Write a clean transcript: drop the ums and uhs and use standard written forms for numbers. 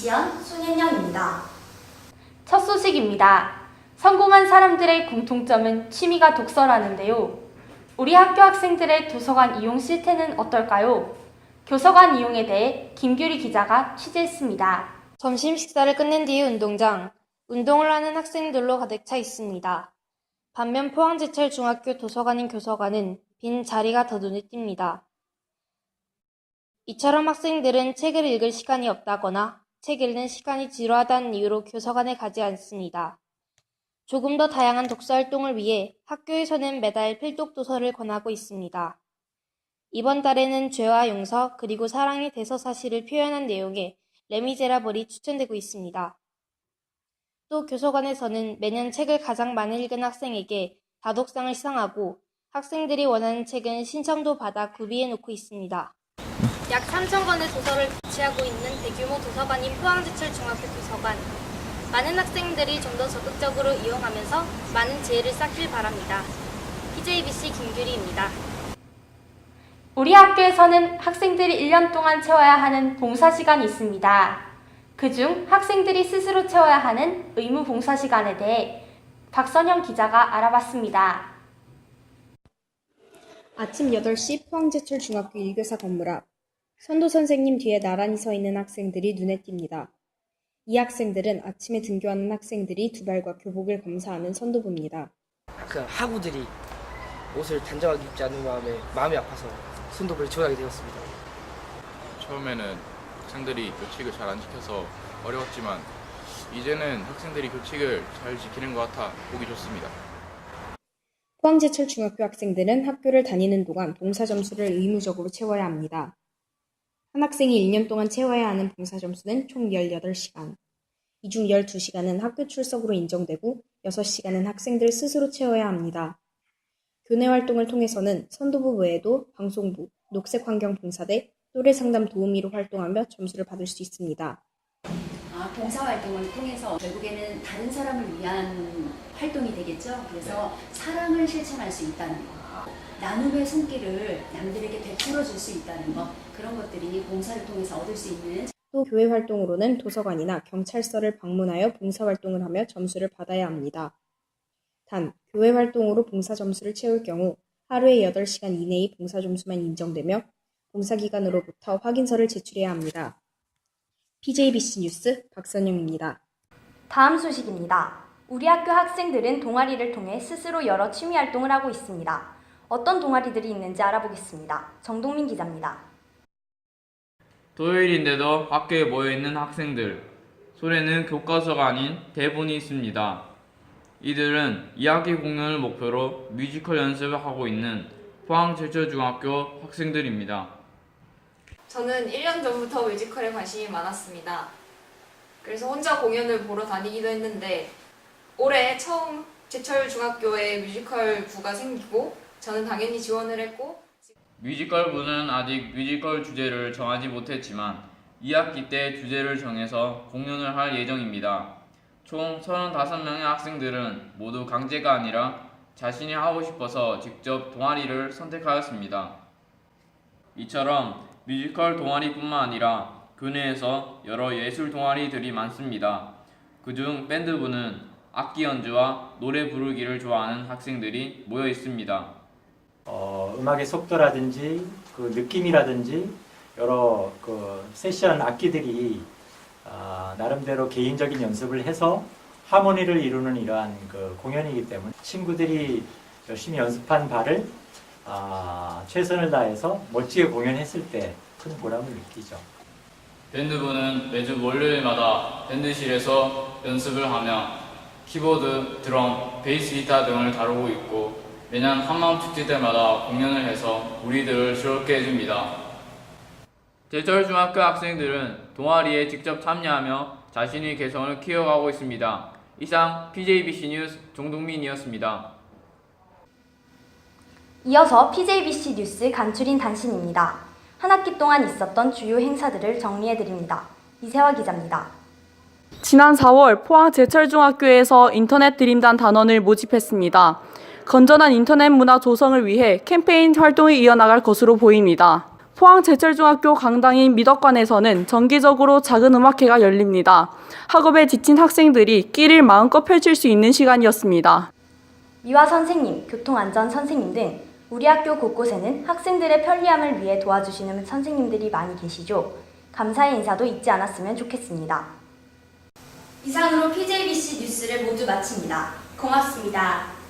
이시연, 손현영입니다. 첫 소식입니다. 성공한 사람들의 공통점은 취미가 독서라는데요. 우리 학교 학생들의 도서관 이용 실태는 어떨까요? 교서관 이용에 대해 김규리 기자가 취재했습니다. 점심 식사를 끝낸 뒤의 운동장, 운동을 하는 학생들로 가득 차 있습니다. 반면 포항제철중학교 도서관인 교서관은 빈 자리가 더 눈에 띕니다. 이처럼 학생들은 책을 읽을 시간이 없다거나 책 읽는 시간이 지루하다는 이유로 교서관에 가지 않습니다. 조금 더 다양한 독서 활동을 위해 학교에서는 매달 필독 도서를 권하고 있습니다. 이번 달에는 죄와 용서 그리고 사랑의 대서사시를 표현한 내용의 레미제라블이 추천되고 있습니다. 또 교서관에서는 매년 책을 가장 많이 읽은 학생에게 다독상을 시상하고 학생들이 원하는 책은 신청도 받아 구비해 놓고 있습니다. 약 3,000권의 도서를 비치하고 있는 대규모 도서관인 포항제철중학교 도서관. 많은 학생들이 좀 더 적극적으로 이용하면서 많은 지혜를 쌓길 바랍니다. PJBC 김규리입니다. 우리 학교에서는 학생들이 1년 동안 채워야 하는 봉사시간이 있습니다. 그중 학생들이 스스로 채워야 하는 의무 봉사시간에 대해 박선영 기자가 알아봤습니다. 아침 8시 포항제철중학교 1교사 건물 앞. 선도 선생님 뒤에 나란히 서 있는 학생들이 눈에 띕니다. 이 학생들은 아침에 등교하는 학생들이 두발과 교복을 검사하는 선도부입니다. 그 학우들이 옷을 단정하게 입지 않는 마음이 아파서 선도부를 지원하게 되었습니다. 처음에는 학생들이 규칙을 잘 안 지켜서 어려웠지만 이제는 학생들이 규칙을 잘 지키는 것 같아 보기 좋습니다. 포항제철중학교 학생들은 학교를 다니는 동안 봉사 점수를 의무적으로 채워야 합니다. 한 학생이 1년 동안 채워야 하는 봉사 점수는 총 18시간. 이 중 12시간은 학교 출석으로 인정되고 6시간은 학생들 스스로 채워야 합니다. 교내 활동을 통해서는 선도부 외에도 방송부, 녹색환경봉사대, 또래상담 도우미로 활동하며 점수를 받을 수 있습니다. 봉사활동을 통해서 결국에는 다른 사람을 위한 활동이 되겠죠. 그래서 사랑을 실천할 수 있다는 거, 나눔의 손길을 남들에게 베풀어 줄 수 있다는 것, 그런 것들이 봉사를 통해서 얻을 수 있는. 또 교회 활동으로는 도서관이나 경찰서를 방문하여 봉사활동을 하며 점수를 받아야 합니다. 단, 교회 활동으로 봉사 점수를 채울 경우 하루에 8시간 이내의 봉사 점수만 인정되며 봉사기관으로부터 확인서를 제출해야 합니다. PJBC 뉴스 박선영입니다. 다음 소식입니다. 우리 학교 학생들은 동아리를 통해 스스로 여러 취미 활동을 하고 있습니다. 어떤 동아리들이 있는지 알아보겠습니다. 정동민 기자입니다. 토요일인데도 학교에 모여있는 학생들. 손에는 교과서가 아닌 대본이 있습니다. 이들은 2학기 공연을 목표로 뮤지컬 연습을 하고 있는 포항제철중학교 학생들입니다. 저는 1년 전부터 뮤지컬에 관심이 많았습니다. 그래서 혼자 공연을 보러 다니기도 했는데 올해 처음 제철중학교에 뮤지컬 부가 생기고 저는 당연히 지원을 했고, 뮤지컬 부는 아직 뮤지컬 주제를 정하지 못했지만 2학기 때 주제를 정해서 공연을 할 예정입니다. 총 35명의 학생들은 모두 강제가 아니라 자신이 하고 싶어서 직접 동아리를 선택하였습니다. 이처럼 뮤지컬 동아리뿐만 아니라 교내에서 여러 예술 동아리들이 많습니다. 그중 밴드부는 악기 연주와 노래 부르기를 좋아하는 학생들이 모여 있습니다. 음악의 속도라든지 그 느낌이라든지 여러 그 세션 악기들이 나름대로 개인적인 연습을 해서 하모니를 이루는 이러한 그 공연이기 때문에 친구들이 열심히 연습한 바를 최선을 다해서 멋지게 공연했을 때 큰 보람을 느끼죠. 밴드부는 매주 월요일마다 밴드실에서 연습을 하며 키보드, 드럼, 베이스 기타 등을 다루고 있고 매년 한마음축제 때마다 공연을 해서 우리들을 즐겁게 해줍니다. 제철중학교 학생들은 동아리에 직접 참여하며 자신의 개성을 키워가고 있습니다. 이상 PJBC 뉴스 정동민이었습니다. 이어서 PJBC 뉴스 간추린 단신입니다. 한 학기 동안 있었던 주요 행사들을 정리해드립니다. 이세화 기자입니다. 지난 4월 포항제철중학교에서 인터넷 드림단 단원을 모집했습니다. 건전한 인터넷 문화 조성을 위해 캠페인 활동을 이어나갈 것으로 보입니다. 포항제철중학교 강당인 미덕관에서는 정기적으로 작은 음악회가 열립니다. 학업에 지친 학생들이 끼를 마음껏 펼칠 수 있는 시간이었습니다. 미화 선생님, 교통안전 선생님 등 우리 학교 곳곳에는 학생들의 편리함을 위해 도와주시는 선생님들이 많이 계시죠. 감사의 인사도 잊지 않았으면 좋겠습니다. 이상으로 PJBC 뉴스를 모두 마칩니다. 고맙습니다.